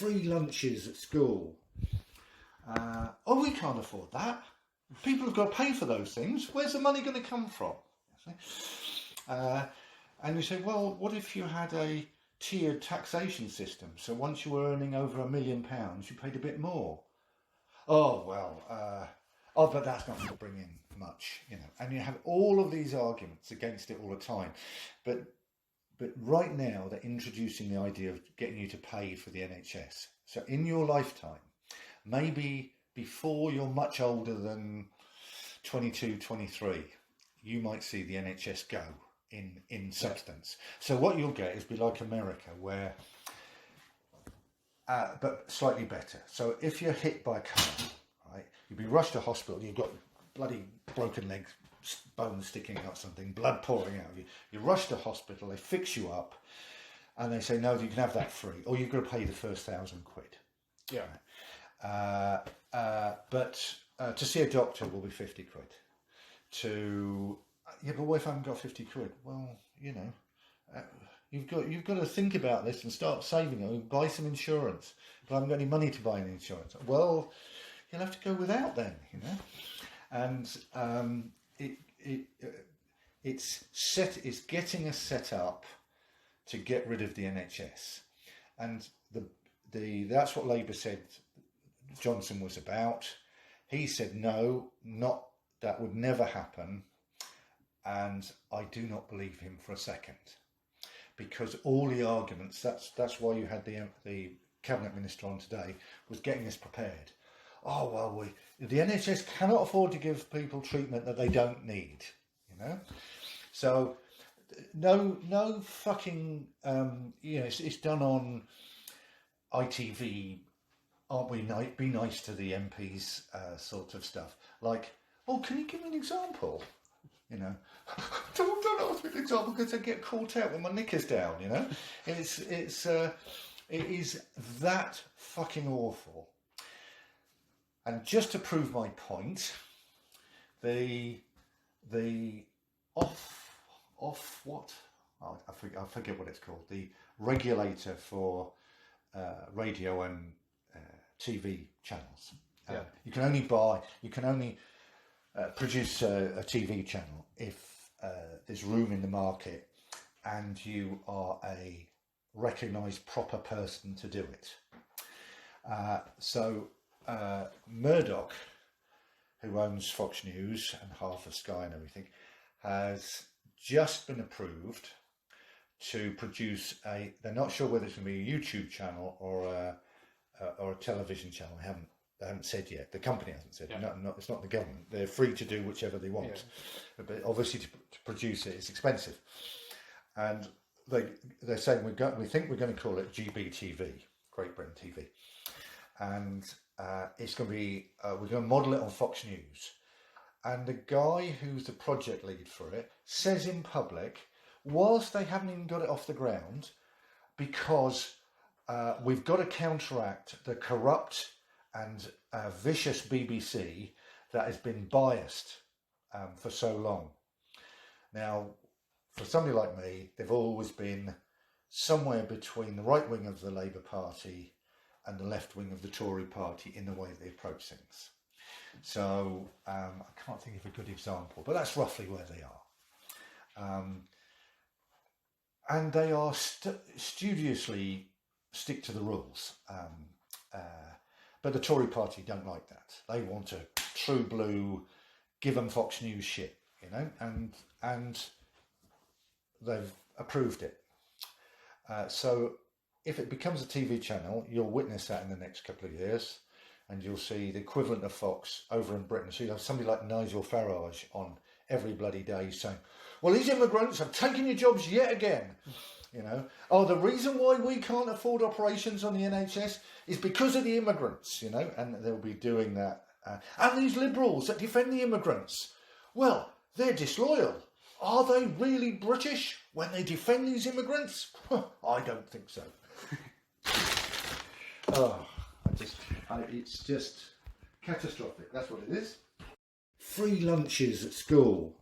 free lunches at school. Oh, we can't afford that. People have got to pay for those things. Where's the money going to come from? And you say, well, what if you had a tiered taxation system? So once you were earning over £1 million, you paid a bit more. Oh, well, but that's not going to bring in much, you know. And you have all of these arguments against it all the time. But right now, they're introducing the idea of getting you to pay for the NHS. So in your lifetime, maybe before you're much older than 22, 23, you might see the NHS go in substance. So what you'll get is be like America, where, but slightly better. So if you're hit by a car, right, you'll be rushed to hospital, you've got bloody broken legs, bones sticking out, something, blood pouring out of you. You rush to hospital, they fix you up, and they say, no, you can have that free, or you've got to pay the first £1,000. Yeah. But to see a doctor will be 50 quid. Yeah, but what if I haven't got 50 quid? Well, you know, you've got to think about this and start saving it. Buy some insurance. But I haven't got any money to buy any insurance. Well, you'll have to go without then, you know. And it's getting us set up to get rid of the NHS, and that's what Labour said Johnson was about. He said no, that would never happen, and I do not believe him for a second, because all the arguments, that's why you had the cabinet minister on today, was getting us prepared. Oh well, the NHS cannot afford to give people treatment that they don't need, you know. So no fucking you know, it's done on ITV. Aren't we be nice to the MPs sort of stuff, like, oh, can you give me an example? You know, don't ask me an example because I get caught out with my knickers down, you know. It is that fucking awful. And just to prove my point, the what? Oh, I forget what it's called. The regulator for radio and TV channels. Yeah. You can only produce a TV channel if there's room in the market and you are a recognised proper person to do it. So Murdoch, who owns Fox News and half of Sky and everything, has just been approved to produce they're not sure whether it's going to be a YouTube channel or a television channel. They haven't said yet. The company hasn't said. Yeah. No, it's not the government. They're free to do whichever they want. Yeah. But obviously to produce it, it's expensive. And they're saying we think we're going to call it GBTV, Great Britain TV. And it's going to be, we're going to model it on Fox News. And the guy who's the project lead for it says in public, whilst they haven't even got it off the ground, because we've got to counteract the corrupt and vicious BBC that has been biased for so long. Now, for somebody like me, they've always been somewhere between the right wing of the Labour Party and the left wing of the Tory Party in the way they approach things. So I can't think of a good example, but that's roughly where they are. And they are studiously stick to the rules. But the Tory Party don't like that. They want a true blue, give them Fox News shit, you know, and they've approved it. So if it becomes a TV channel, you'll witness that in the next couple of years, and you'll see the equivalent of Fox over in Britain. So you'll have somebody like Nigel Farage on every bloody day saying, well, these immigrants have taken your jobs yet again. You know, oh, the reason why we can't afford operations on the NHS is because of the immigrants, you know, and they'll be doing that. And these liberals that defend the immigrants, well, they're disloyal. Are they really British when they defend these immigrants? I don't think so. It's just catastrophic. That's what it is. Free lunches at school.